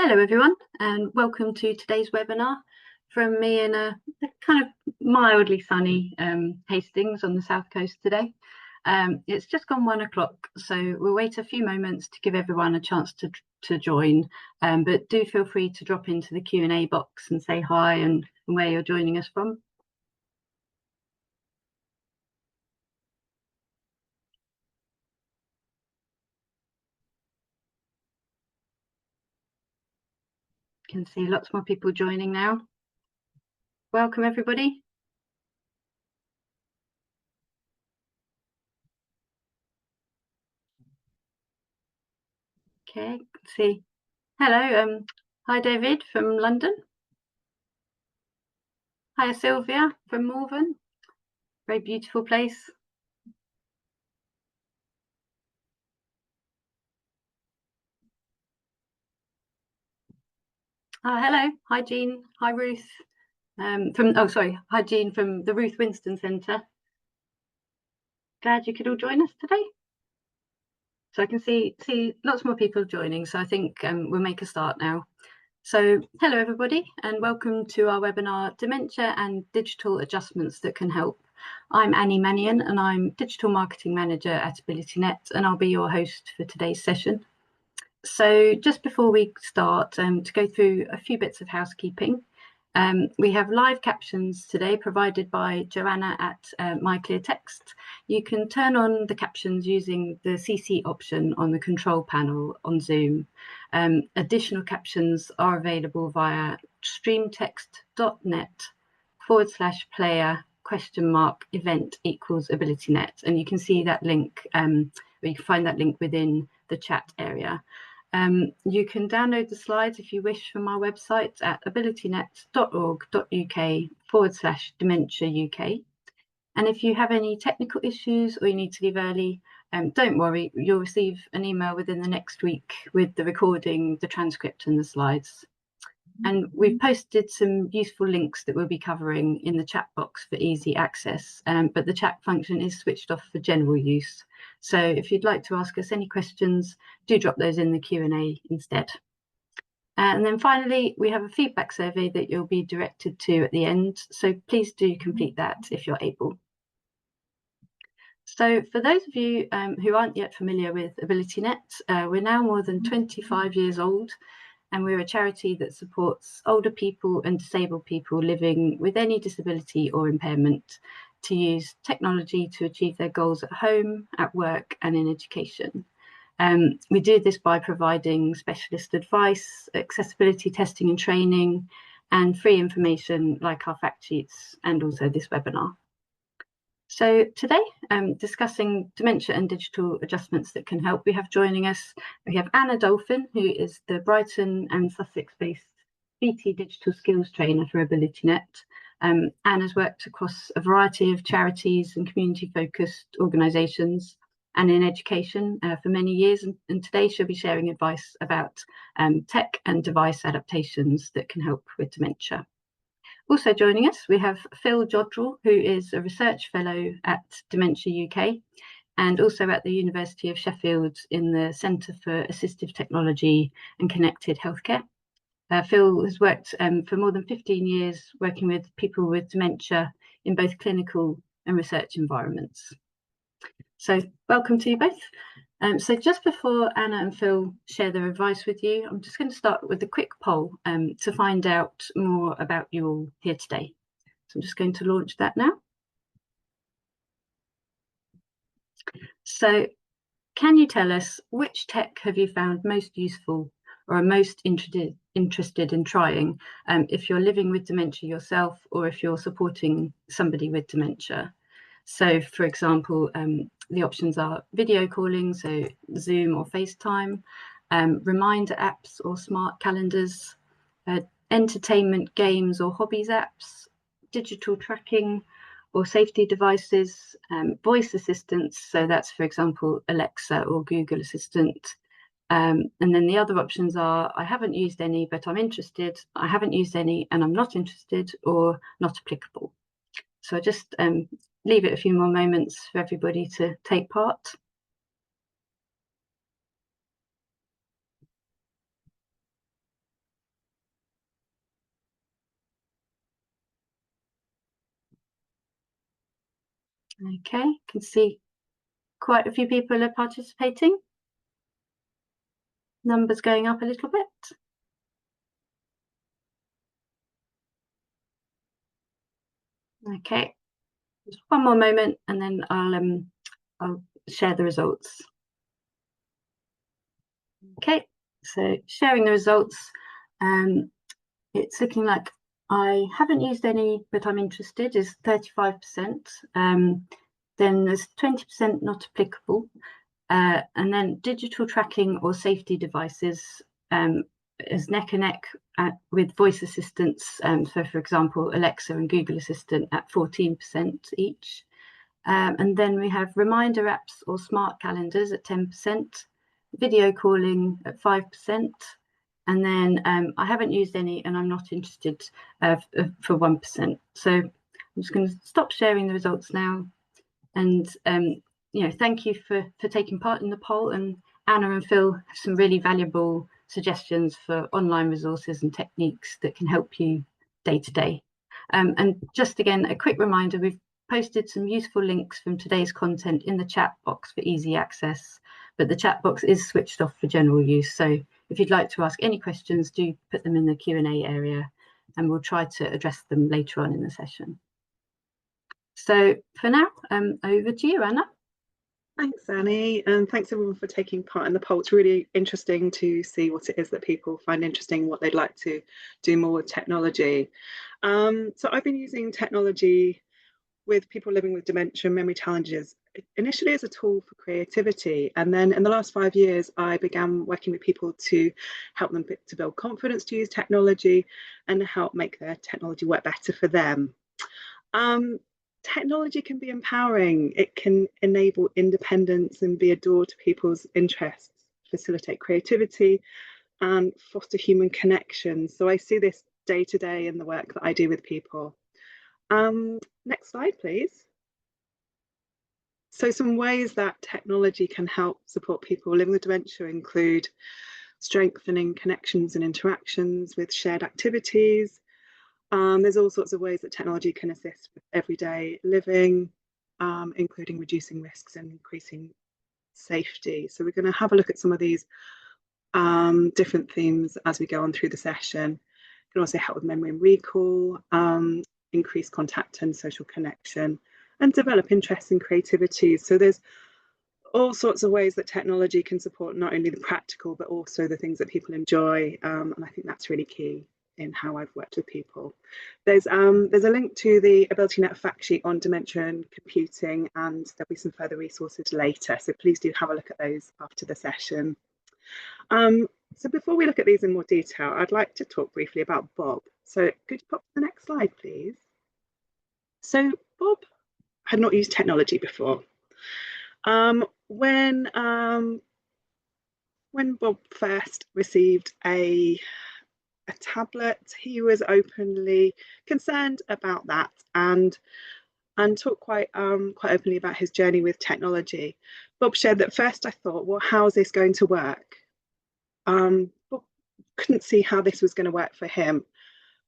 Hello everyone, and welcome to today's webinar from me in a kind of mildly sunny Hastings on the south coast today. It's just gone 1 o'clock, so we'll wait a few moments to give everyone a chance to join, but do feel free to drop into the Q&A box and say hi and where you're joining us from. Can see lots more people joining now. Welcome everybody. Okay, see. Hello, hi David from London. Hi Sylvia from Malvern. Very beautiful place. Hello, hi Jean, hi Ruth. Hi Jean from the Ruth Winston Centre. Glad you could all join us today. So I can see lots more people joining, so I think we'll make a start now. So hello everybody, and welcome to our webinar, Dementia and Digital Adjustments That Can Help. I'm Annie Mannion, and I'm Digital Marketing Manager at AbilityNet, and I'll be your host for today's session. So just before we start, to go through a few bits of housekeeping. We have live captions today provided by Joanna at MyClearText. You can turn on the captions using the CC option on the control panel on Zoom. Additional captions are available via streamtext.net/player?event=AbilityNet, and you can see that link, or you can find that link within the chat area. You can download the slides if you wish from our website at abilitynet.org.uk/Dementia UK. And if you have any technical issues or you need to leave early, don't worry, you'll receive an email within the next week with the recording, the transcript and the slides. And we've posted some useful links that we'll be covering in the chat box for easy access, but the chat function is switched off for general use. So if you'd like to ask us any questions, do drop those in the Q&A instead. And then finally, we have a feedback survey that you'll be directed to at the end. So please do complete that if you're able. So for those of you who aren't yet familiar with AbilityNet, we're now more than 25 years old, and we're a charity that supports older people and disabled people living with any disability or impairment to use technology to achieve their goals at home, at work and in education. We do this by providing specialist advice, accessibility testing and training, and free information like our fact sheets and also this webinar. So today, discussing dementia and digital adjustments that can help, we have joining us, we have Anna Dolphin, who is the Brighton and Sussex-based BT Digital Skills trainer for AbilityNet. Anna's worked across a variety of charities and community-focused organisations and in education for many years, and today she'll be sharing advice about tech and device adaptations that can help with dementia. Also joining us, we have Phil Joddrell, who is a research fellow at Dementia UK and also at the University of Sheffield in the Centre for Assistive Technology and Connected Healthcare. Phil has worked for more than 15 years working with people with dementia in both clinical and research environments. So welcome to you both. So just before Anna and Phil share their advice with you, I'm just going to start with a quick poll to find out more about you all here today. So I'm just going to launch that now. So can you tell us which tech have you found most useful or are most interested in trying if you're living with dementia yourself or if you're supporting somebody with dementia? So, for example, the options are video calling, so Zoom or FaceTime, reminder apps or smart calendars, entertainment, games or hobbies apps, digital tracking or safety devices, voice assistants, so that's, for example, Alexa or Google Assistant. And then the other options are, I haven't used any, but I'm interested, I haven't used any and I'm not interested, or not applicable. So I just leave it a few more moments for everybody to take part. Okay, can see quite a few people are participating. Numbers going up a little bit. Okay, just one more moment and then I'll share the results. Okay, so sharing the results. It's looking like I haven't used any, but I'm interested is 35%. Then there's 20% not applicable. And then digital tracking or safety devices is neck and neck with voice assistants. So, for example, Alexa and Google Assistant at 14% each. And then we have reminder apps or smart calendars at 10%, video calling at 5%. And then I haven't used any and I'm not interested for 1%. So I'm just going to stop sharing the results now. And thank you for taking part in the poll. And Anna and Phil have some really valuable suggestions for online resources and techniques that can help you day to day. And just again, a quick reminder, we've posted some useful links from today's content in the chat box for easy access, but the chat box is switched off for general use. So if you'd like to ask any questions, do put them in the Q&A area and we'll try to address them later on in the session. So for now, over to you, Anna. Thanks, Annie, and thanks everyone for taking part in the poll. It's really interesting to see what it is that people find interesting, what they'd like to do more with technology. So I've been using technology with people living with dementia and memory challenges, initially as a tool for creativity. And then in the last 5 years, I began working with people to help them to build confidence to use technology and help make their technology work better for them. Technology can be empowering. It can enable independence and be a door to people's interests, facilitate creativity and foster human connection. So I see this day to day in the work that I do with people. Next slide, please. So some ways that technology can help support people living with dementia include strengthening connections and interactions with shared activities. There's all sorts of ways that technology can assist with everyday living, including reducing risks and increasing safety. So we're going to have a look at some of these different themes as we go on through the session. It can also help with memory and recall, increase contact and social connection, and develop interest in creativity. So there's all sorts of ways that technology can support not only the practical, but also the things that people enjoy. And I think that's really key in how I've worked with people. There's a link to the AbilityNet fact sheet on dementia and computing, and there'll be some further resources later. So please do have a look at those after the session. So before we look at these in more detail, I'd like to talk briefly about Bob. So could you pop to the next slide, please? So Bob had not used technology before. When Bob first received a tablet, he was openly concerned about that and talked quite openly about his journey with technology. Bob shared that first I thought, well, how's this going to work? Bob couldn't see how this was going to work for him.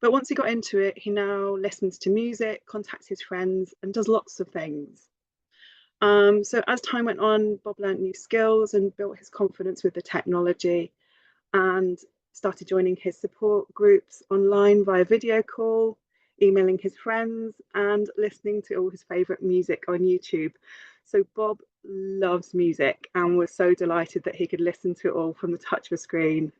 But once he got into it, he now listens to music, contacts his friends, and does lots of things. So as time went on, Bob learned new skills and built his confidence with the technology and started joining his support groups online via video call, emailing his friends, and listening to all his favourite music on YouTube. So Bob loves music and was so delighted that he could listen to it all from the touch of a screen.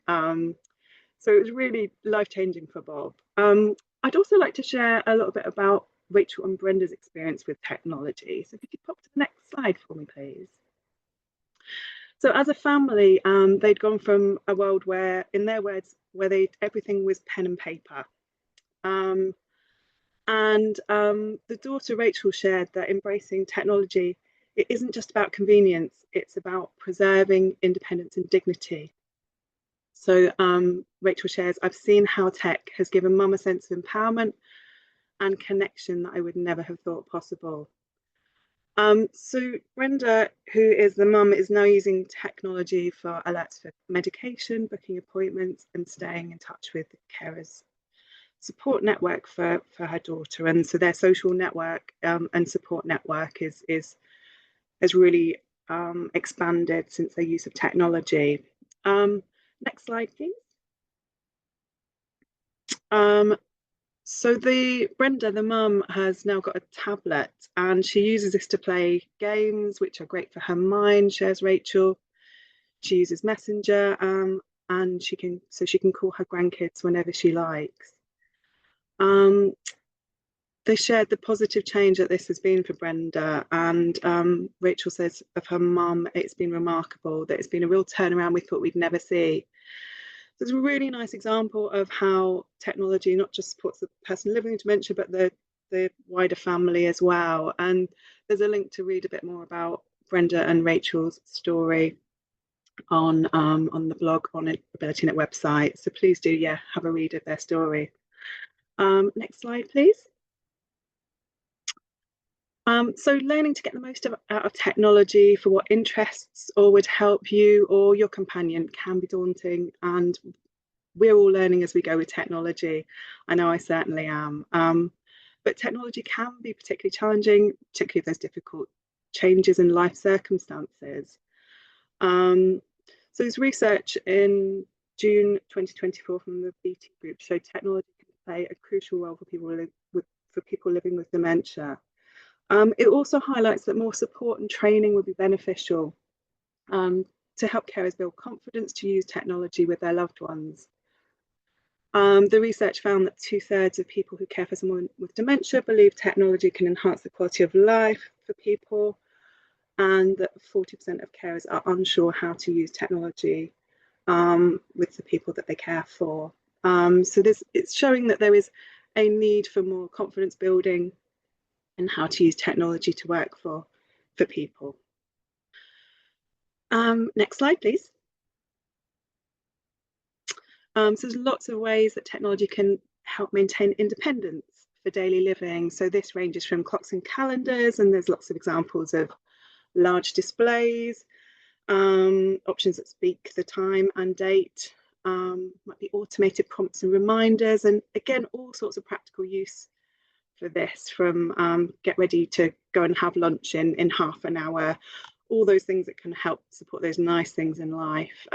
So it was really life-changing for Bob. I'd also like to share a little bit about Rachel and Brenda's experience with technology. So if you could pop to the next slide for me, please. So as a family, they'd gone from a world where, in their words, where everything was pen and paper. The daughter Rachel shared that embracing technology, it isn't just about convenience, it's about preserving independence and dignity. So Rachel shares, I've seen how tech has given mum a sense of empowerment and connection that I would never have thought possible. So Brenda, who is the mum, is now using technology for alerts for medication, booking appointments, and staying in touch with carers. support network for her daughter, and so their social network and support network has really expanded since their use of technology. Next slide, please. So Brenda, the mum, has now got a tablet, and she uses this to play games, which are great for her mind, shares Rachel. She uses Messenger, and she can call her grandkids whenever she likes. They shared the positive change that this has been for Brenda, and Rachel says of her mum, it's been remarkable, that it's been a real turnaround we thought we'd never see. So it's a really nice example of how technology not just supports the person living with dementia, but the wider family as well. And there's a link to read a bit more about Brenda and Rachel's story on the blog on the AbilityNet website. So please do, have a read of their story. Next slide, please. So learning to get the most out of technology for what interests or would help you or your companion can be daunting, and we're all learning as we go with technology. I know I certainly am. But technology can be particularly challenging, particularly if there's difficult changes in life circumstances. So there's research in June 2024 from the BT Group showed technology can play a crucial role for people living with dementia. It also highlights that more support and training would be beneficial to help carers build confidence to use technology with their loved ones. The research found that 2/3 of people who care for someone with dementia believe technology can enhance the quality of life for people, and that 40% of carers are unsure how to use technology with the people that they care for. So it's showing that there is a need for more confidence building and how to use technology to work for people. Next slide, please. So there's lots of ways that technology can help maintain independence for daily living. So this ranges from clocks and calendars, and there's lots of examples of large displays, options that speak the time and date, might be automated prompts and reminders, and again, all sorts of practical use for this, from get ready to go and have lunch in half an hour, all those things that can help support those nice things in life.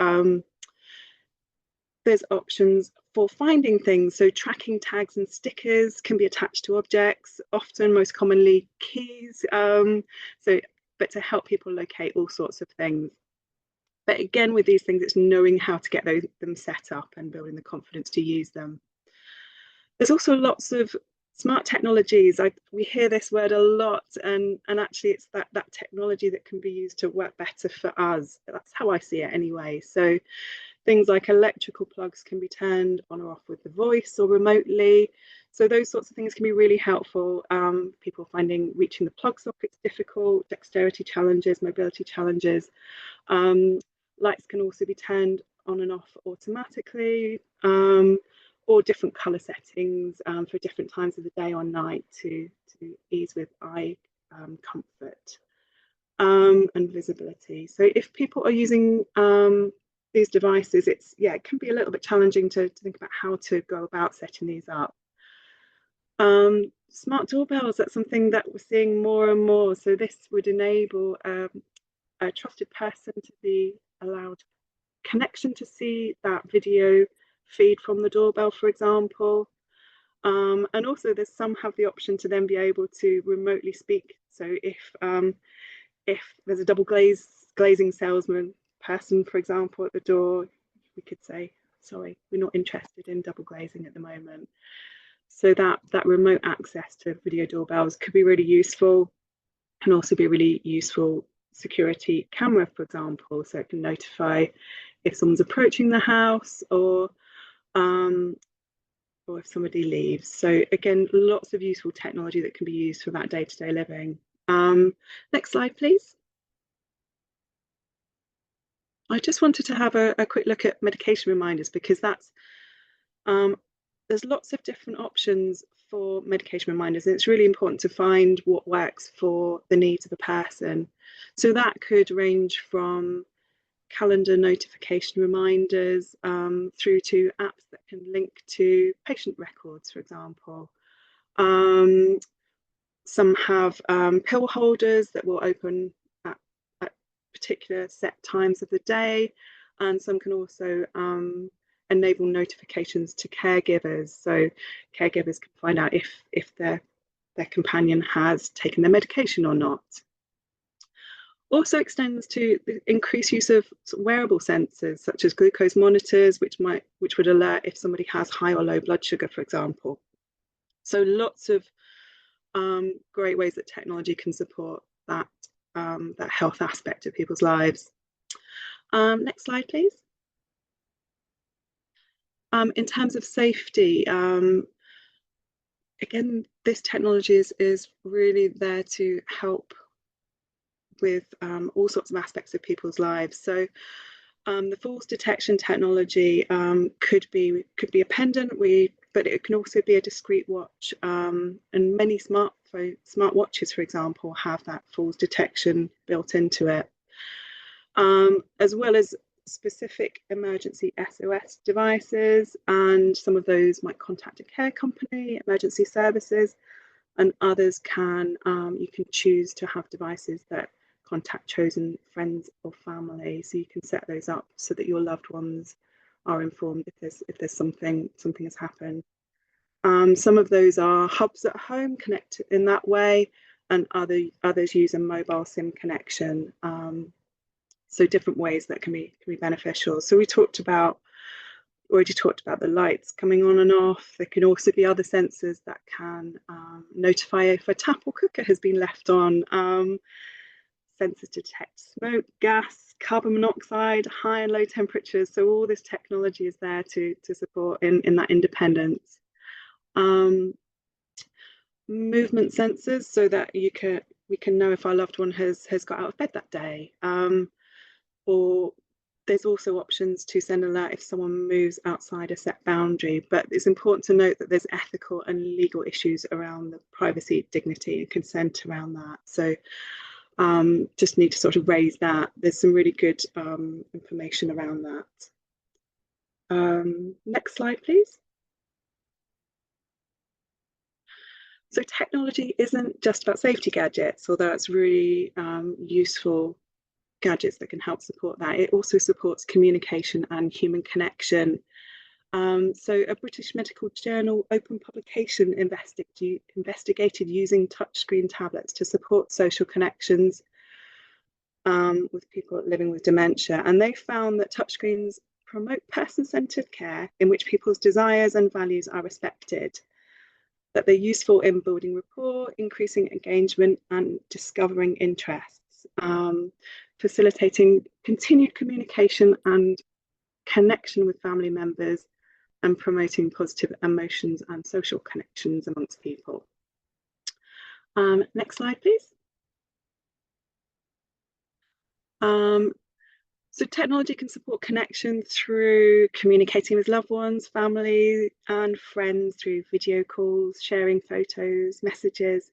There's options for finding things, so tracking tags and stickers can be attached to objects, often most commonly keys, but to help people locate all sorts of things. But again, with these things, it's knowing how to get them set up and building the confidence to use them. There's also lots of smart technologies. We hear this word a lot, and actually it's that technology that can be used to work better for us. That's how I see it anyway. So things like electrical plugs can be turned on or off with the voice or remotely. So those sorts of things can be really helpful. People finding reaching the plug sockets difficult, dexterity challenges, mobility challenges. Lights can also be turned on and off automatically, or different colour settings for different times of the day or night to ease with eye comfort and visibility. So if people are using these devices, it can be a little bit challenging to think about how to go about setting these up. Smart doorbells, that's something that we're seeing more and more. So this would enable a trusted person to be allowed connection to see that video feed from the doorbell, for example. And also some have the option to then be able to remotely speak. So if there's a double glazing salesman person, for example, at the door, we could say, sorry, we're not interested in double glazing at the moment. So that remote access to video doorbells could be really useful. Can also be really useful security camera, for example, so it can notify if someone's approaching the house or if somebody leaves. So again, lots of useful technology that can be used for that day-to-day living. Next slide, please. I just wanted to have a quick look at medication reminders, because that's there's lots of different options for medication reminders, and it's really important to find what works for the needs of a person. So that could range from calendar notification reminders, through to apps that can link to patient records, for example. Some have pill holders that will open at particular set times of the day, and some can also enable notifications to caregivers, so caregivers can find out if their companion has taken their medication or not. Also extends to the increased use of wearable sensors such as glucose monitors, which would alert if somebody has high or low blood sugar, for example. So lots of great ways that technology can support that health aspect of people's lives. Next slide, please. In terms of safety, again, this technology is really there to help with all sorts of aspects of people's lives. So the falls detection technology could be a pendant, but it can also be a discrete watch. And many smart watches, for example, have that falls detection built into it, as well as specific emergency SOS devices. And some of those might contact a care company, emergency services, and others can you can choose to have devices that contact chosen friends or family, so you can set those up so that your loved ones are informed if there's something has happened. Some of those are hubs at home, connected in that way, and others use a mobile SIM connection. So different ways that can be beneficial. So we already talked about the lights coming on and off. There can also be other sensors that can notify if a tap or cooker has been left on. Sensors detect smoke, gas, carbon monoxide, high and low temperatures. So all this technology is there to support in that independence. Movement sensors, so that we can know if our loved one has got out of bed that day. Or there's also options to send an alert if someone moves outside a set boundary. But it's important to note that there's ethical and legal issues around the privacy, dignity, and consent around that. So just need to sort of raise that. There's some really good information around that. Next slide, please. So technology isn't just about safety gadgets, although it's really useful gadgets that can help support that. It also supports communication and human connection. So a British medical journal open publication investigated using touchscreen tablets to support social connections with people living with dementia. And they found that touchscreens promote person-centered care in which people's desires and values are respected, that they're useful in building rapport, increasing engagement, and discovering interests, facilitating continued communication and connection with family members, and promoting positive emotions and social connections amongst people. Next slide, please. So technology can support connection through communicating with loved ones, family and friends through video calls, sharing photos, messages.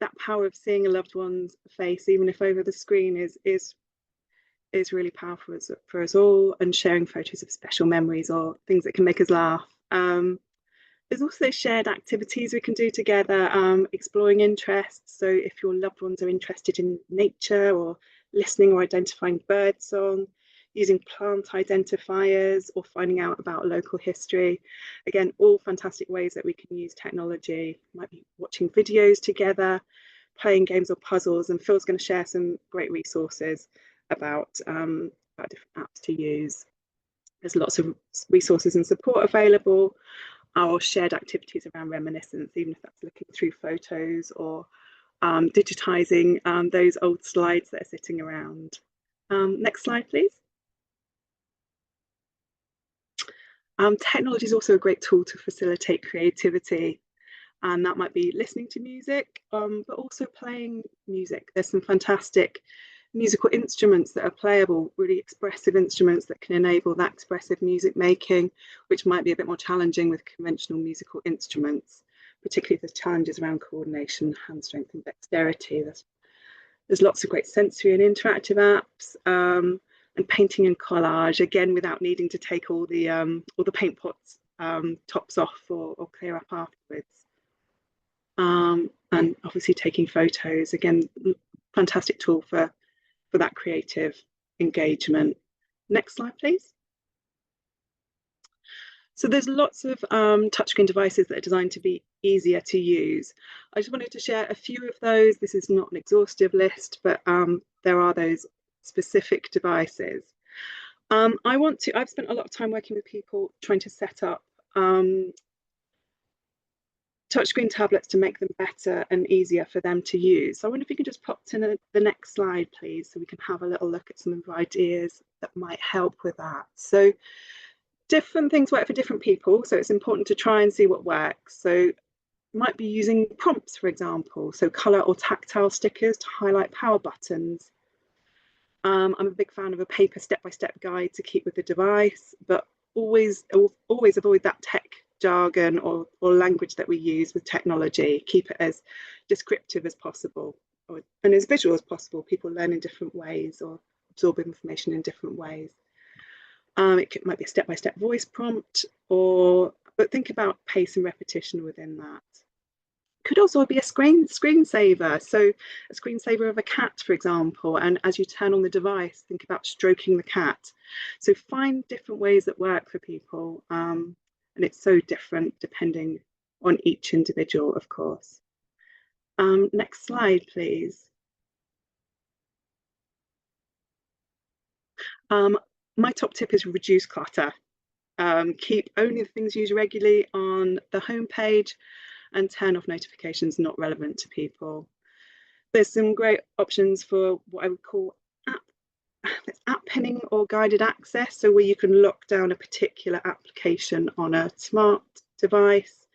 That power of seeing a loved one's face, even if over the screen, is really powerful for us all, and sharing photos of special memories or things that can make us laugh. There's also shared activities we can do together, exploring interests. So if your loved ones are interested in nature or listening or identifying bird song, using plant identifiers, or finding out about local history. Again, all fantastic ways that we can use technology. Might be watching videos together, playing games or puzzles, and Phil's going to share some great resources about different apps to use. There's lots of resources and support available, or shared activities around reminiscence, even if that's looking through photos or digitizing those old slides that are sitting around. Next slide, please. Technology is also a great tool to facilitate creativity, and that might be listening to music, but also playing music. There's some fantastic musical instruments that are playable, really expressive instruments that can enable that expressive music making, which might be a bit more challenging with conventional musical instruments, particularly the challenges around coordination, hand strength and dexterity. There's lots of great sensory and interactive apps. and painting and collage, again without needing to take all the paint pots tops off or clear up afterwards. And obviously taking photos, again, fantastic tool for that creative engagement. Next slide, please. So there's lots of touchscreen devices that are designed to be easier to use. I just wanted to share a few of those. This is not an exhaustive list, but there are those specific devices. I've spent a lot of time working with people trying to set up touchscreen tablets to make them better and easier for them to use. So I wonder if you can just pop to the next slide, please, so we can have a little look at some of the ideas that might help with that. So different things work for different people, so it's important to try and see what works. So you might be using prompts, for example, so colour or tactile stickers to highlight power buttons. I'm a big fan of a paper step-by-step guide to keep with the device, but always avoid that tech jargon or language that we use with technology. Keep it as descriptive as possible and as visual as possible. People learn in different ways or absorb information in different ways. It might be a step-by-step voice prompt, but think about pace and repetition within that. Could also be a screensaver, so a screensaver of a cat, for example, and as you turn on the device, think about stroking the cat. So find different ways that work for people, and it's so different depending on each individual, of course. Next slide, please. My top tip is reduce clutter. Keep only the things used regularly on the home page and turn off notifications not relevant to people. There's some great options for what I would call app pinning or guided access, so where you can lock down a particular application on a smart device,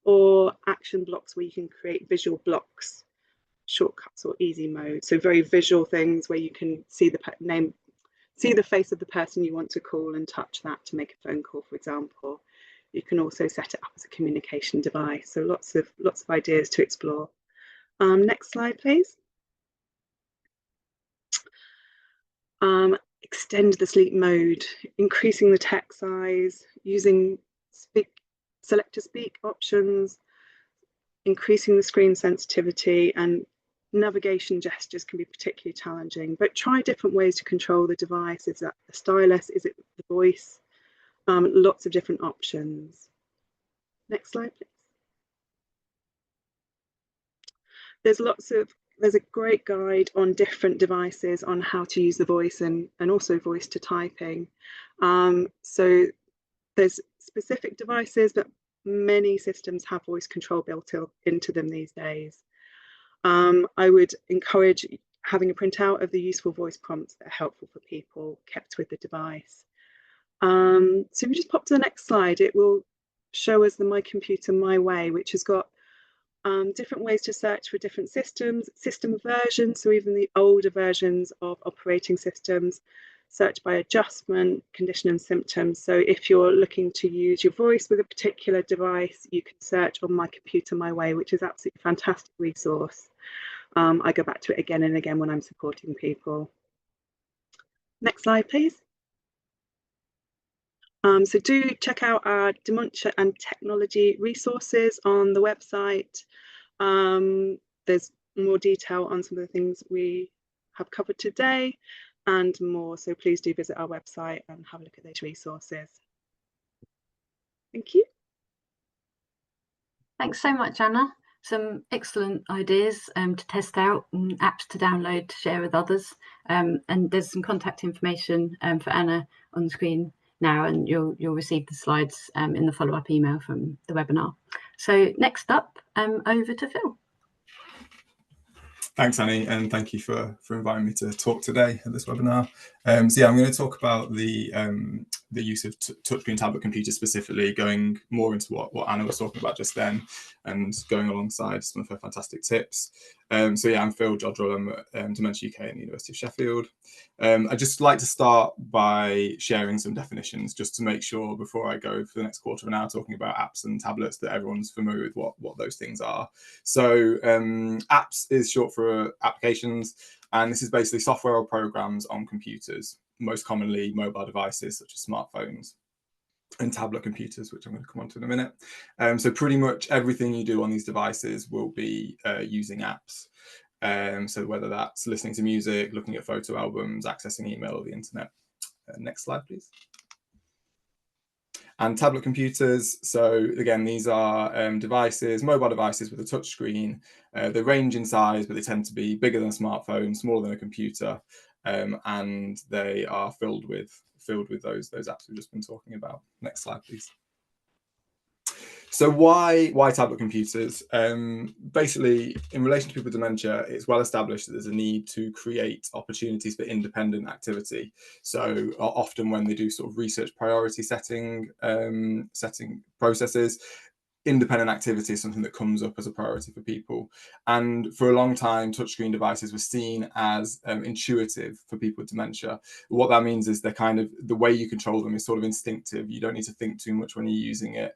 or action blocks where you can create visual blocks, shortcuts or easy mode. So very visual things where you can see the name, see the face of the person you want to call and touch that to make a phone call, for example. You can also set it up as a communication device. So lots of ideas to explore. Next slide, please. Extend the sleep mode, increasing the text size, using select to speak options, increasing the screen sensitivity, and navigation gestures can be particularly challenging. But try different ways to control the device. Is that the stylus? Is it the voice? Lots of different options. Next slide, please. There's a great guide on different devices on how to use the voice and also voice to typing. So there's specific devices, but many systems have voice control built into them these days. I would encourage having a printout of the useful voice prompts that are helpful for people kept with the device. So if we just pop to the next slide, it will show us the My Computer My Way, which has got different ways to search for different systems, system versions, so even the older versions of operating systems, search by adjustment, condition and symptoms. So if you're looking to use your voice with a particular device, you can search on My Computer My Way, which is absolutely a fantastic resource. I go back to it again and again when I'm supporting people. Next slide, please. So do check out our dementia and technology resources on the website. There's more detail on some of the things we have covered today and more. So please do visit our website and have a look at those resources. Thank you. Thanks so much, Anna. Some excellent ideas to test out, and apps to download to share with others. And there's some contact information for Anna on the screen now, and you'll receive the slides in the follow-up email from the webinar. So next up, over to Phil. Thanks, Annie, and thank you for inviting me to talk today at this webinar. So yeah, I'm going to talk about the use of touchscreen tablet computers, specifically going more into what Anna was talking about just then, and going alongside some of her fantastic tips. So yeah, I'm Phil Joddrell. I'm at Dementia UK at the University of Sheffield. I'd just like to start by sharing some definitions, just to make sure before I go for the next quarter of an hour talking about apps and tablets that everyone's familiar with what those things are. So apps is short for applications, and this is basically software or programs on computers. most commonly mobile devices such as smartphones and tablet computers, which I'm going to come on to in a minute. So pretty much everything you do on these devices will be using apps. So whether that's listening to music, looking at photo albums, accessing email or the internet. Next slide, please. And tablet computers. So again, these are devices, mobile devices with a touch screen. They range in size, but they tend to be bigger than a smartphone, smaller than a computer, and they are filled with those apps we've just been talking about. Next slide, please. So why tablet computers? Basically, in relation to people with dementia, it's well established that there's a need to create opportunities for independent activity. So often when they do sort of research priority setting processes, independent activity is something that comes up as a priority for people. And for a long time, touchscreen devices were seen as intuitive for people with dementia. What that means is they're kind of, the way you control them is sort of instinctive. You don't need to think too much when you're using it,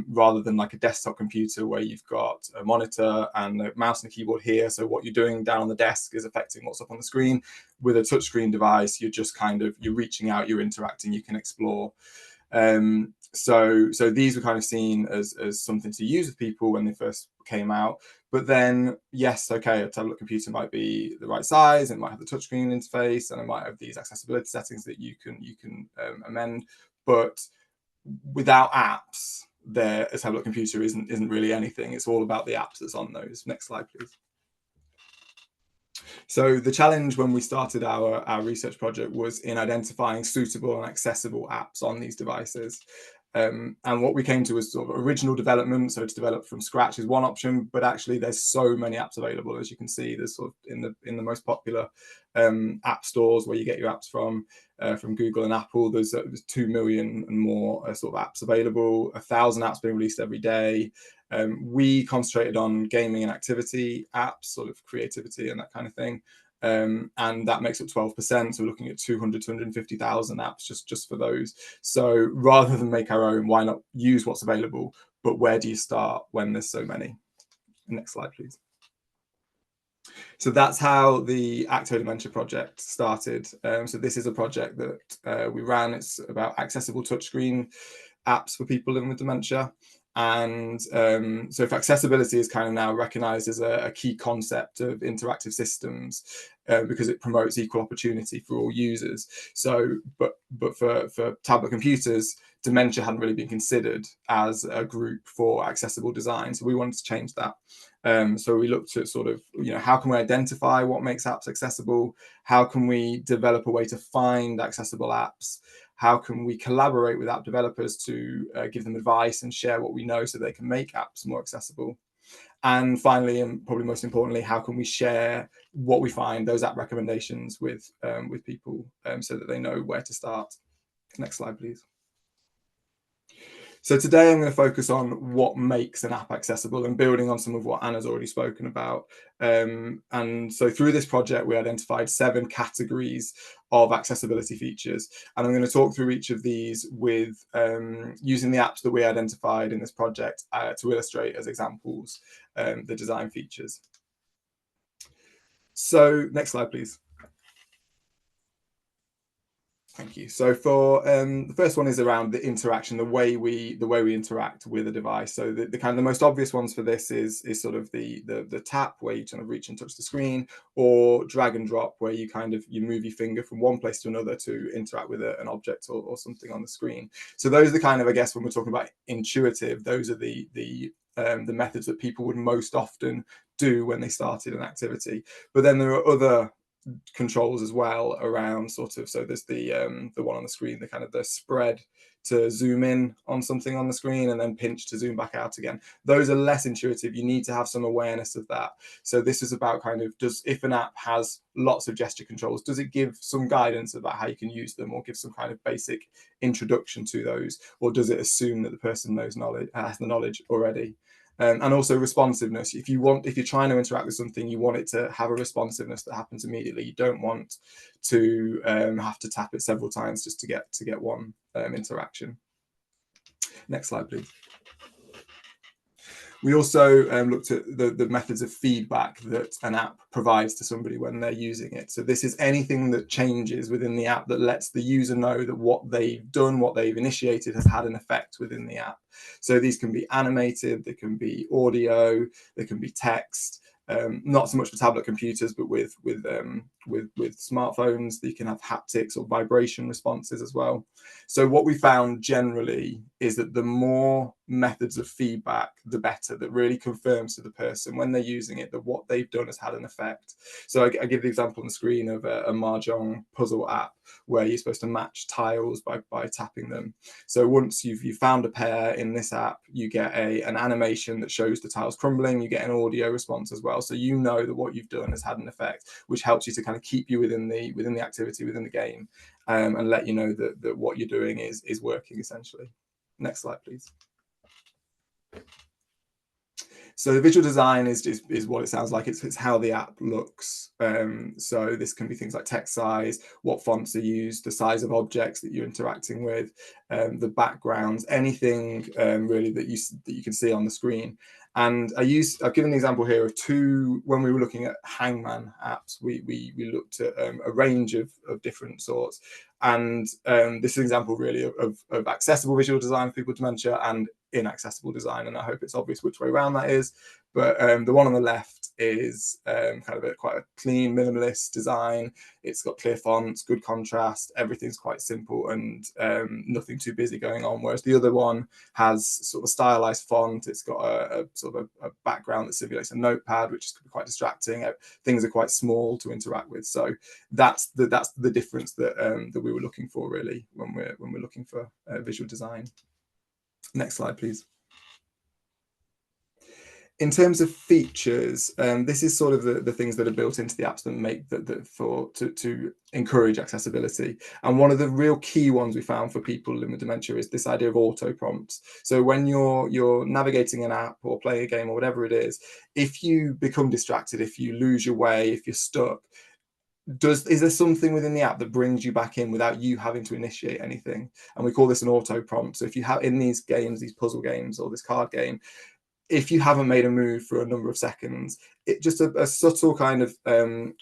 rather than like a desktop computer where you've got a monitor and a mouse and a keyboard here. So what you're doing down on the desk is affecting what's up on the screen. With a touchscreen device, you're just kind of, you're reaching out, you're interacting, you can explore. So these were kind of seen as something to use with people when they first came out. But then, yes, okay, a tablet computer might be the right size, it might have the touchscreen interface, and it might have these accessibility settings that you can amend. But without apps, a tablet computer isn't really anything. It's all about the apps that's on those. Next slide, please. So the challenge when we started our research project was in identifying suitable and accessible apps on these devices. And what we came to was sort of original development. So to develop from scratch is one option, but actually there's so many apps available. As you can see, there's sort of in the most popular app stores where you get your apps from Google and Apple, there's 2 million and more sort of apps available, 1,000 apps being released every day. We concentrated on gaming and activity apps, sort of creativity and that kind of thing. And that makes up 12%. So we're looking at 250,000 apps just for those. So rather than make our own, why not use what's available? But where do you start when there's so many? Next slide, please. So that's how the Acto Dementia project started. So this is a project that we ran. It's about accessible touchscreen apps for people living with dementia. And so if accessibility is kind of now recognized as a key concept of interactive systems, because it promotes equal opportunity for all users. So, but for tablet computers, dementia hadn't really been considered as a group for accessible design. So we wanted to change that. So we looked at sort of, how can we identify what makes apps accessible? How can we develop a way to find accessible apps? How can we collaborate with app developers to give them advice and share what we know so they can make apps more accessible? And finally, and probably most importantly, how can we share what we find, those app recommendations with people so that they know where to start? Next slide, please. So today I'm going to focus on what makes an app accessible and building on some of what Anna's already spoken about. And so through this project, we identified 7 categories of accessibility features. And I'm going to talk through each of these with using the apps that we identified in this project to illustrate as examples the design features. So next slide, please. Thank you. So for the first one is around the interaction, the way we interact with a device. So the kind of the most obvious ones for this is sort of the tap, where you kind of reach and touch the screen, or drag and drop, where you move your finger from one place to another to interact with an object or something on the screen. So those are the kind of, I guess, when we're talking about intuitive, those are the methods that people would most often do when they started an activity. But then there are other controls as well around sort of, so there's the one on the screen, the kind of the spread to zoom in on something on the screen and then pinch to zoom back out again. Those are less intuitive. You need to have some awareness of that. So this is about kind of, if an app has lots of gesture controls, does it give some guidance about how you can use them, or give some kind of basic introduction to those, or does it assume that the person has the knowledge already? And also responsiveness. If you're trying to interact with something, you want it to have a responsiveness that happens immediately. You don't want to have to tap it several times just to get one interaction. Next slide, please. We also looked at the methods of feedback that an app provides to somebody when they're using it. So this is anything that changes within the app that lets the user know that what they've done, what they've initiated, has had an effect within the app. So these can be animated, they can be audio, they can be text. Not so much for tablet computers, but with smartphones, you can have haptics or vibration responses as well. So what we found generally is that the more methods of feedback, the better. That really confirms to the person when they're using it that what they've done has had an effect. So I give the example on the screen of a mahjong puzzle app where you're supposed to match tiles by tapping them. So once you've found a pair in this app, you get an animation that shows the tiles crumbling, you get an audio response as well. So you know that what you've done has had an effect, which helps you to kind of keep you within the activity, within the game, and let you know that what you're doing is working essentially. Next slide, please. So the visual design is what it sounds like. It's how the app looks. So this can be things like text size, what fonts are used, the size of objects that you're interacting with, the backgrounds, anything really that you can see on the screen. And I've given an example here of two. When we were looking at Hangman apps, we looked at a range of different sorts. And this is an example really of accessible visual design for people with dementia and inaccessible design, and I hope it's obvious which way around that is. But the one on the left is kind of quite a clean, minimalist design. It's got clear fonts, good contrast, everything's quite simple and nothing too busy going on. Whereas the other one has sort of a stylized font. It's got a sort of a background that simulates a notepad, which can be quite distracting. Things are quite small to interact with. So that's the difference that we were looking for really when we're looking for visual design. Next slide, please. In terms of features, this is sort of the things that are built into the apps that make to encourage accessibility. And one of the real key ones we found for people living with dementia is this idea of auto prompts. So when you're navigating an app or playing a game or whatever it is, if you become distracted, if you lose your way, if you're stuck, is there something within the app that brings you back in without you having to initiate anything? And we call this an auto prompt. So if you have in these games, these puzzle games or this card game, if you haven't made a move for a number of seconds, it just a subtle kind of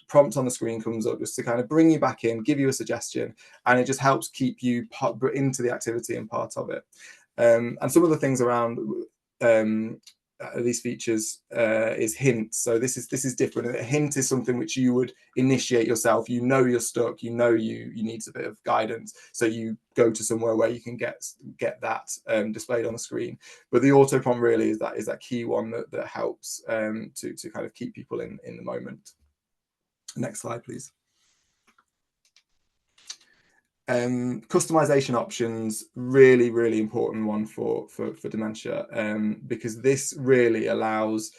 prompt on the screen comes up just to kind of bring you back in, give you a suggestion, and it just helps keep you into the activity and part of it. And some of the things around these features is hints. So this is different. A hint is something which you would initiate yourself. You know you're stuck. You know you need a bit of guidance. So you go to somewhere where you can get that displayed on the screen. But the auto prompt really is that key one that helps to kind of keep people in the moment. Next slide, please. Customization options, really important one for dementia, because this really allows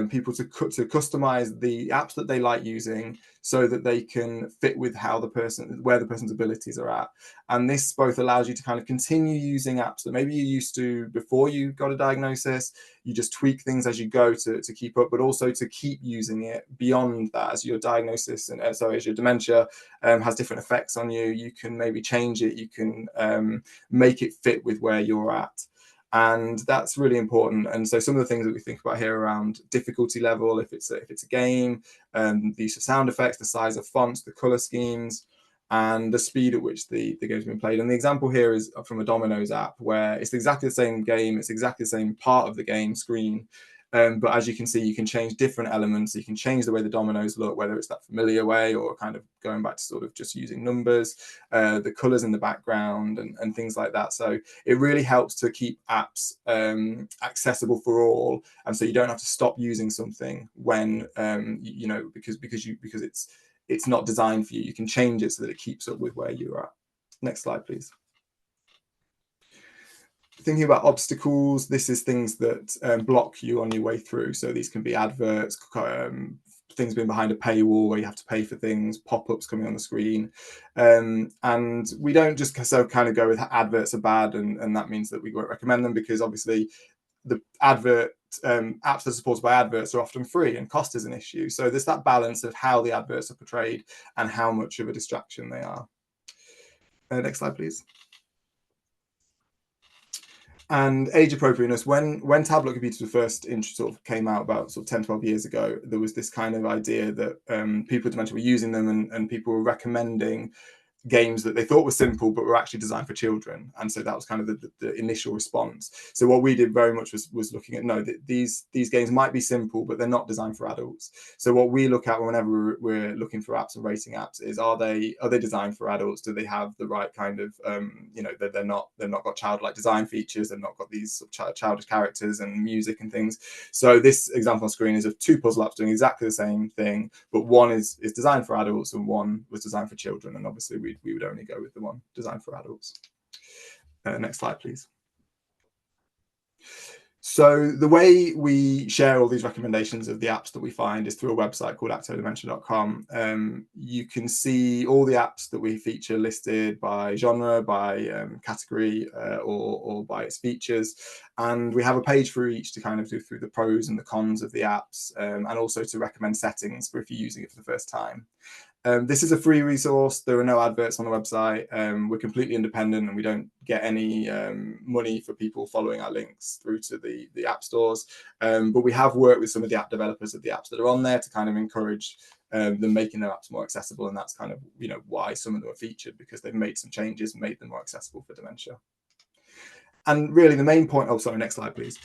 people to customize the apps that they like using so that they can fit with where the person's abilities are at. And this both allows you to kind of continue using apps that maybe you used to before you got a diagnosis. You just tweak things as you go to keep up, but also to keep using it beyond that as your diagnosis and as your dementia has different effects on you. You can maybe change it. You can make it fit with where you're at. And that's really important. And so some of the things that we think about here around difficulty level, if it's a game, the use of sound effects, the size of fonts, the color schemes, and the speed at which the game's been played. And the example here is from a Domino's app where it's exactly the same game, it's exactly the same part of the game screen. But as you can see, you can change different elements. You can change the way the dominoes look, whether it's that familiar way or kind of going back to sort of just using numbers, the colors in the background and things like that. So it really helps to keep apps accessible for all. And so you don't have to stop using something when, because it's not designed for you. You can change it so that it keeps up with where you're at. Next slide, please. Thinking about obstacles, this is things that block you on your way through. So these can be adverts, things being behind a paywall where you have to pay for things, pop-ups coming on the screen. And we don't just kind of go with adverts are bad and that means that we won't recommend them, because obviously the apps that are supported by adverts are often free and cost is an issue. So there's that balance of how the adverts are portrayed and how much of a distraction they are. Next slide, please. And age appropriateness, when tablet computers first sort of came out about sort of 10, 12 years ago, there was this kind of idea that people with dementia were using them, and people were recommending games that they thought were simple but were actually designed for children. And so that was kind of the initial response. So what we did very much was looking at, no, these games might be simple, but they're not designed for adults. So what we look at whenever we're looking for apps and rating apps is, are they designed for adults? Do they have the right kind of they're not got childlike design features, they've not got these sort of childish characters and music and things. So this example on screen is of two puzzle apps doing exactly the same thing, but one is designed for adults and one was designed for children. And obviously we would only go with the one designed for adults. Next slide, please. So the way we share all these recommendations of the apps that we find is through a website called actodementia.com. You can see all the apps that we feature listed by genre, by category, or by its features. And we have a page for each to kind of do through the pros and the cons of the apps, and also to recommend settings for if you're using it for the first time. This is a free resource. There are no adverts on the website. We're completely independent, and we don't get any money for people following our links through to the app stores. But we have worked with some of the app developers of the apps that are on there to kind of encourage them making their apps more accessible. And that's kind of why some of them are featured, because they've made some changes and made them more accessible for dementia. And really the main point, oh sorry, next slide please.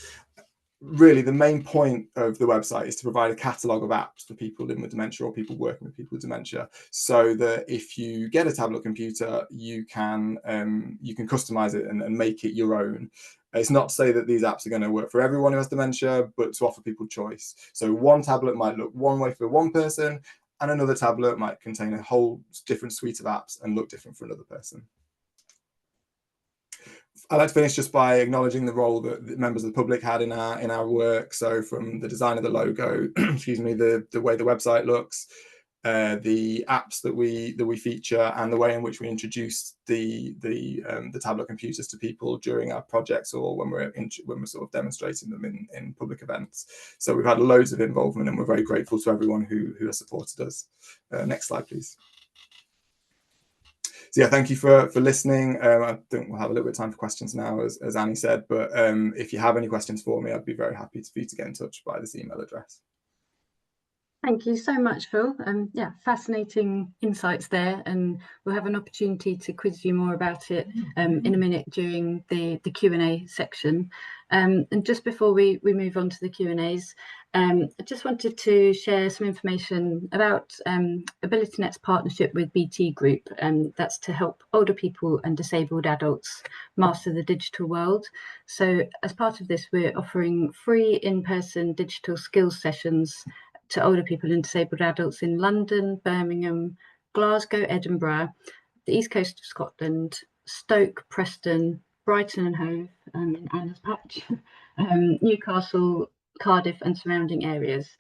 Really, the main point of the website is to provide a catalogue of apps for people living with dementia or people working with people with dementia, so that if you get a tablet computer, you can customize it and make it your own. It's not to say that these apps are going to work for everyone who has dementia, but to offer people choice. So one tablet might look one way for one person, and another tablet might contain a whole different suite of apps and look different for another person. I'd like to finish just by acknowledging the role that the members of the public had in our work. So from the design of the logo, excuse me, the way the website looks, the apps that we feature, and the way in which we introduce the tablet computers to people during our projects, or when we're sort of demonstrating them in public events. So we've had loads of involvement, and we're very grateful to everyone who has supported us. Next slide, please. So yeah, thank you for listening. I think we'll have a little bit of time for questions now, as Annie said, but if you have any questions for me, I'd be very happy for you to get in touch by this email address. Thank you so much, Phil. Yeah, fascinating insights there, and we'll have an opportunity to quiz you more about it in a minute during the Q&A section. And just before we move on to the Q&As, I just wanted to share some information about AbilityNet's partnership with BT Group, and that's to help older people and disabled adults master the digital world. So as part of this, we're offering free in-person digital skills sessions to older people and disabled adults in London, Birmingham, Glasgow, Edinburgh, the east coast of Scotland, Stoke, Preston, Brighton and Hove, in Anna's patch, Newcastle, Cardiff and surrounding areas.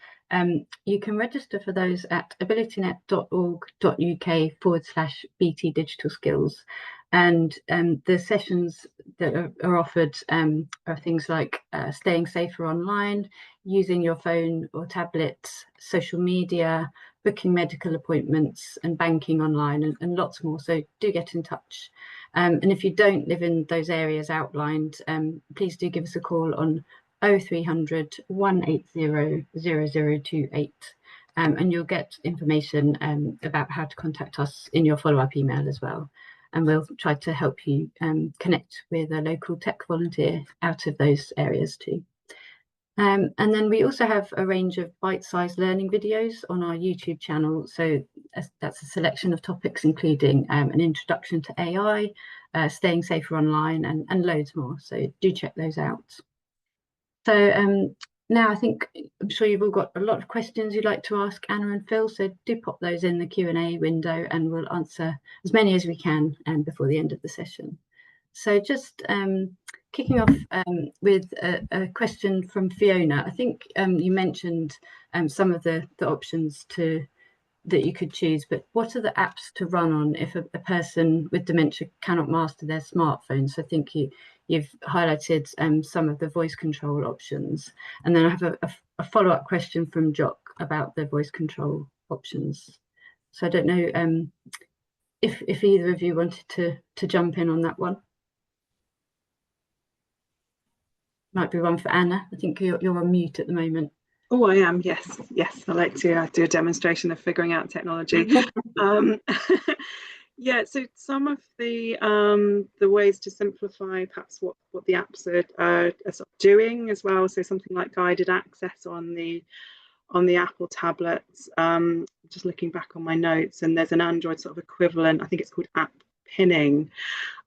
You can register for those at abilitynet.org.uk/BT Digital Skills. And the sessions that are offered are things like staying safer online, using your phone or tablet, social media, booking medical appointments and banking online, and lots more. So do get in touch. And if you don't live in those areas outlined, please do give us a call on 0300 180 0028. And you'll get information about how to contact us in your follow-up email as well. And we'll try to help you connect with a local tech volunteer out of those areas too. And then we also have a range of bite-sized learning videos on our YouTube channel. So that's a selection of topics, including an introduction to AI, staying safer online, and loads more. So do check those out. So now I'm sure you've all got a lot of questions you'd like to ask Anna and Phil. So do pop those in the Q&A window, and we'll answer as many as we can before the end of the session. So just kicking off with a question from Fiona. I think you mentioned some of the options that you could choose, but what are the apps to run on if a person with dementia cannot master their smartphone? So I think you've highlighted some of the voice control options. And then I have a follow-up question from Jock about the voice control options. So I don't know if either of you wanted to jump in on that one. Might be one for Anna. I think you're on mute at the moment. Oh, I am. Yes, yes. I like to do a demonstration of figuring out technology. Yeah. So some of the ways to simplify perhaps what the apps are sort of doing as well. So something like guided access on the Apple tablets. Just looking back on my notes, and there's an Android sort of equivalent. I think it's called app pinning.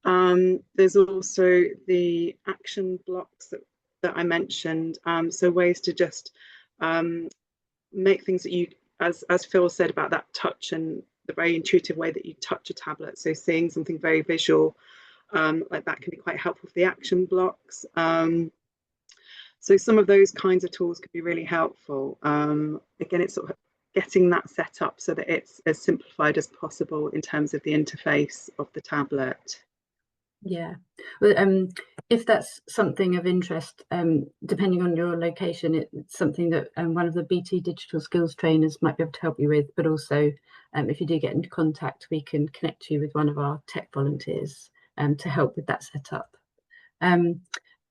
There's also the action blocks that I mentioned. So ways to just make things that you, as Phil said about that touch and the very intuitive way that you touch a tablet. So seeing something very visual like that can be quite helpful for the action blocks. So some of those kinds of tools can be really helpful. Again, it's sort of getting that set up so that it's as simplified as possible in terms of the interface of the tablet. Yeah, well, if that's something of interest, depending on your location, it's something that one of the BT Digital Skills trainers might be able to help you with. But also, if you do get into contact, we can connect you with one of our tech volunteers to help with that setup.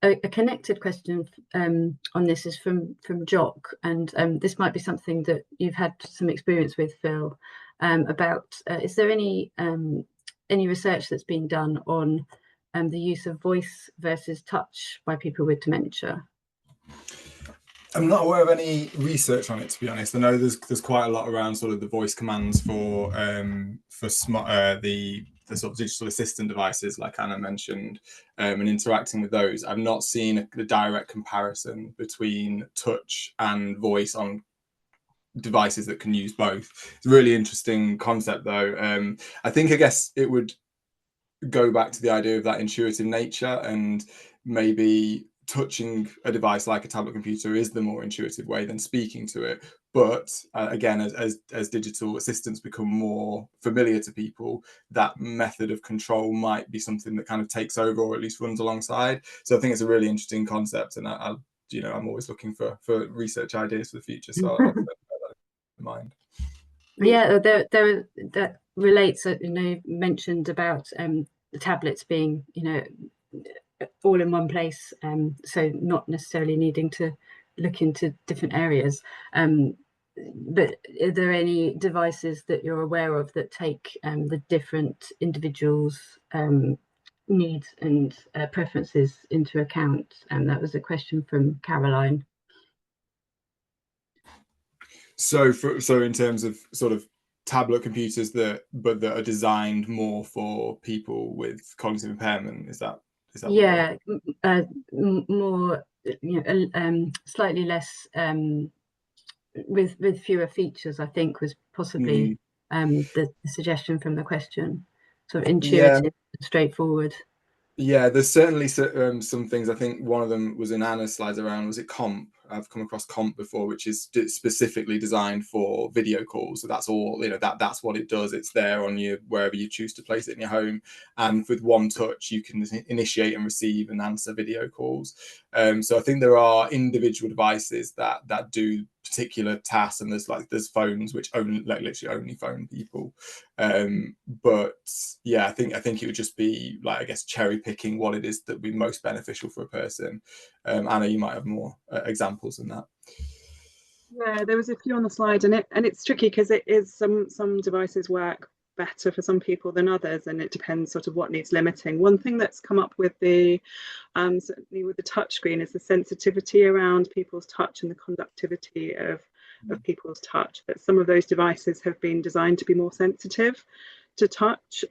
A connected question on this is from Jock, and this might be something that you've had some experience with, Phil, about is there any research that's been done on the use of voice versus touch by people with dementia? I'm not aware of any research on it, to be honest. I know there's quite a lot around sort of the voice commands for smart the sort of digital assistant devices, like Anna mentioned, and interacting with those. I've not seen the direct comparison between touch and voice on devices that can use both. It's a really interesting concept, though. I guess it would go back to the idea of that intuitive nature, and maybe touching a device like a tablet computer is the more intuitive way than speaking to it. But again, as digital assistants become more familiar to people, that method of control might be something that kind of takes over, or at least runs alongside. So I think it's a really interesting concept, and I'm always looking for research ideas for the future. So I'll bear that in mind. Yeah, that relates. You mentioned about the tablets being all in one place, so not necessarily needing to look into different areas. But are there any devices that you're aware of that take the different individuals' needs and preferences into account? And that was a question from Caroline. So in terms of sort of tablet computers that are designed more for people with cognitive impairment, is that yeah, more slightly less with fewer features, I think, was possibly the suggestion from the question. Sort of intuitive, straightforward. Yeah, there's certainly some things. I think one of them was in Anna's slides around, was it Comp? I've come across Comp before, which is specifically designed for video calls. So that's all, that's what it does. It's there on you wherever you choose to place it in your home. And with one touch, you can initiate and receive and answer video calls. So I think there are individual devices that do particular tasks, and there's phones which literally only phone people. But yeah, I think it would just be cherry picking what it is that would be most beneficial for a person. Anna, you might have more examples than that. Yeah, there was a few on the slide, and it's tricky because it is some devices work better for some people than others, and it depends sort of what needs limiting. One thing that's come up with the certainly with the touch screen is the sensitivity around people's touch and the conductivity of people's touch. That some of those devices have been designed to be more sensitive to touch.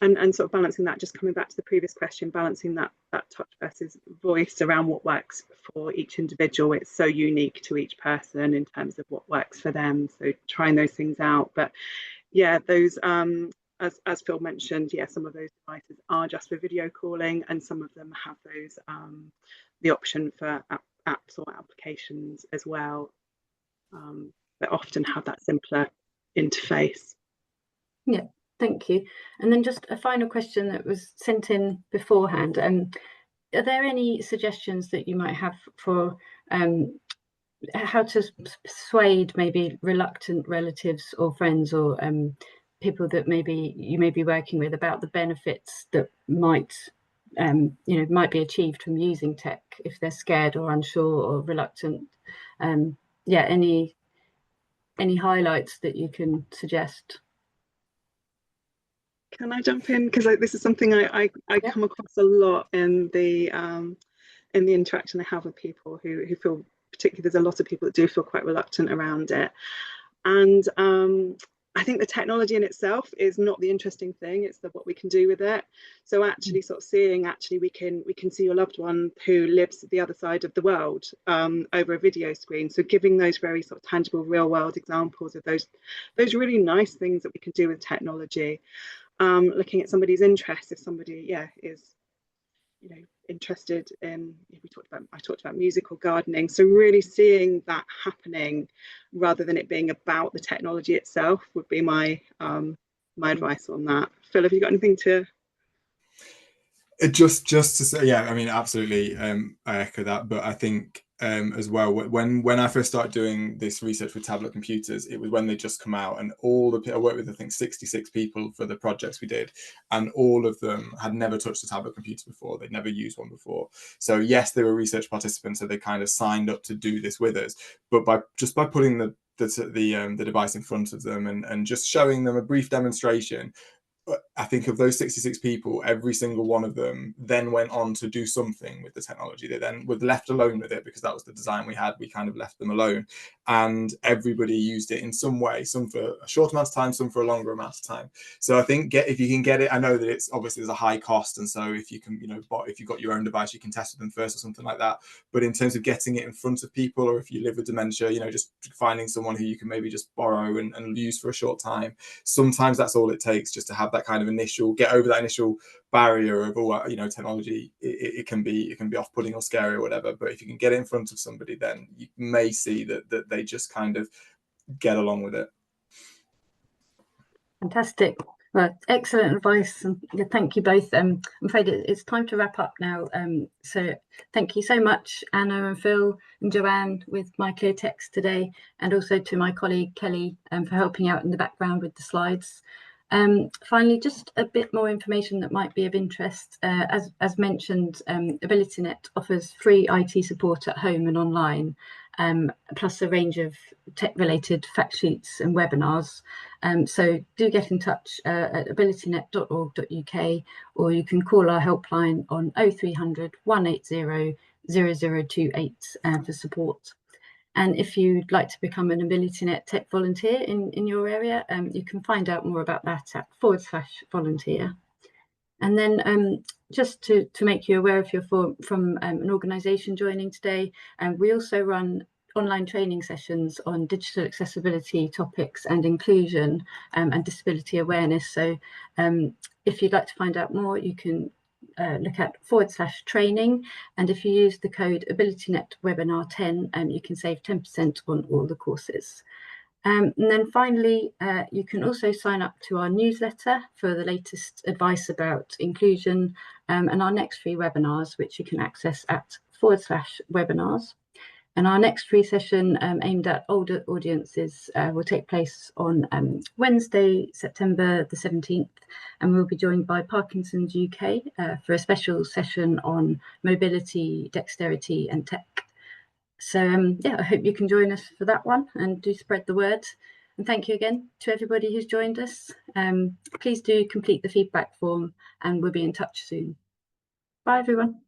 And sort of balancing that, just coming back to the previous question, balancing that touch versus voice around what works for each individual. It's so unique to each person in terms of what works for them. So trying those things out. But yeah, those, as Phil mentioned, yeah, some of those devices are just for video calling, and some of them have those, the option for apps or applications as well, that often have that simpler interface. Yeah. Thank you. And then just a final question that was sent in beforehand. Are there any suggestions that you might have for how to persuade maybe reluctant relatives or friends or people that maybe you may be working with about the benefits that might might be achieved from using tech if they're scared or unsure or reluctant. Any highlights that you can suggest? Can I jump in? Because this is something I come across a lot in the interaction I have with people who feel, particularly there's a lot of people that do feel quite reluctant around it. And I think the technology in itself is not the interesting thing, it's what we can do with it. So actually sort of seeing, we can see your loved one who lives at the other side of the world over a video screen. So giving those very sort of tangible real world examples of those really nice things that we can do with technology. Looking at somebody's interests, if somebody is interested in, I talked about music or gardening, so really seeing that happening rather than it being about the technology itself would be my advice on that. Phil, have you got anything to just to say? Yeah, I mean, absolutely, I echo that, but I think as well, when I first started doing this research with tablet computers, it was when they just come out, and I worked with, I think, 66 people for the projects we did, and all of them had never touched a tablet computer before. They'd never used one before. So yes, they were research participants, so they kind of signed up to do this with us, but by putting the device in front of them and just showing them a brief demonstration, I think of those 66 people, every single one of them then went on to do something with the technology. They then were left alone with it because that was the design we had. We kind of left them alone, and everybody used it in some way, some for a short amount of time, some for a longer amount of time. So I think if you can get it, I know that it's obviously there's a high cost, and so if you can, if you've got your own device, you can test with them first or something like that. But in terms of getting it in front of people, or if you live with dementia, just finding someone who you can maybe just borrow and use for a short time. Sometimes that's all it takes, just to have that kind of get over that initial barrier of technology. It can be off-putting or scary or whatever, but if you can get it in front of somebody, then you may see that they just kind of get along with it. Fantastic. Well, excellent advice, and thank you both. I'm afraid it's time to wrap up now. So thank you so much, Anna and Phil and Joanne, with my clear text today, and also to my colleague Kelly for helping out in the background with the slides. Finally, just a bit more information that might be of interest. As mentioned, AbilityNet offers free IT support at home and online, plus a range of tech-related fact sheets and webinars. So do get in touch at abilitynet.org.uk, or you can call our helpline on 0300 180 0028 for support. And if you'd like to become an AbilityNet tech volunteer in your area, you can find out more about that at /volunteer. And then just to make you aware, if you're from an organisation joining today, we also run online training sessions on digital accessibility topics and inclusion and disability awareness. So if you'd like to find out more, you can look at /training, and if you use the code AbilityNet webinar 10, you can save 10% on all the courses. And then finally, you can also sign up to our newsletter for the latest advice about inclusion and our next free webinars, which you can access at /webinars. And our next free session aimed at older audiences will take place on Wednesday, September the 17th, and we'll be joined by Parkinson's UK for a special session on mobility, dexterity and tech. So I hope you can join us for that one, and do spread the word. And thank you again to everybody who's joined us. Please do complete the feedback form, and we'll be in touch soon. Bye everyone.